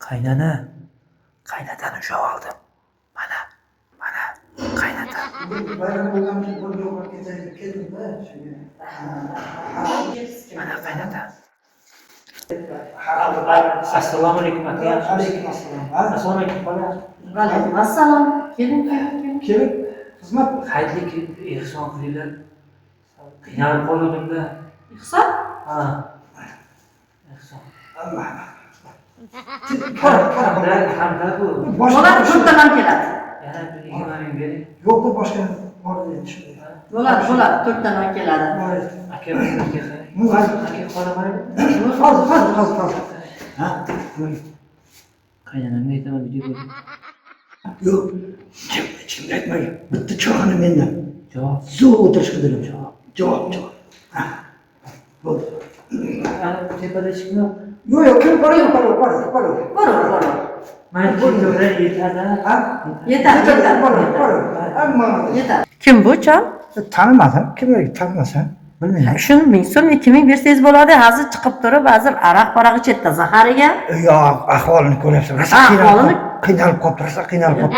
Qaynana, qaynatani ushlab oldim. Mana, qaynata. Bayram bo'lgan uchun bir yo'qqa keldim-da, shunga. Mana qaynata. Assalomu alaykum aka. Alaykum assalom. Assalomu alaykum bola. Alaykum assalom. Keling. Kelib, xizmat Xayrli ehson qilinglar. Qiynalib qoldim-da. Ihson? Ha. Ehson. Hamda bu. Bo'ladi, to'rttadan keladi. Yana 20 ming bering. Yo'qda boshqa bor dedi shunday. Bo'ladi, to'rttadan keladi. Aka bizga qara. Aka qoramaydi. Hozir. Ha? Qaynanamga aytaman video ko'rib. Yo'q. Kimga aytmay. Bitta choyxona mendan. Javob. Zo'r o'tirish qidirim. Javob. Ha. Bo'ldi. Ana tepada chiqma. Yo'q, kim bor. Bor. Mana bunga yetadi. Ha? Yetadi. Amma Yetadi. Kim bu chol? tanimadim. Kimga tanimasam? Bilmayman. Shuni ming so'm, 2000 bersangiz bo'ladi. Hozir chiqib turib, hozir aroq ichetdi zahariga. Yo'q, ahvolini ko'ryapsan. Ahvolini Qiynalib qolib tursa, qiynalib qolib.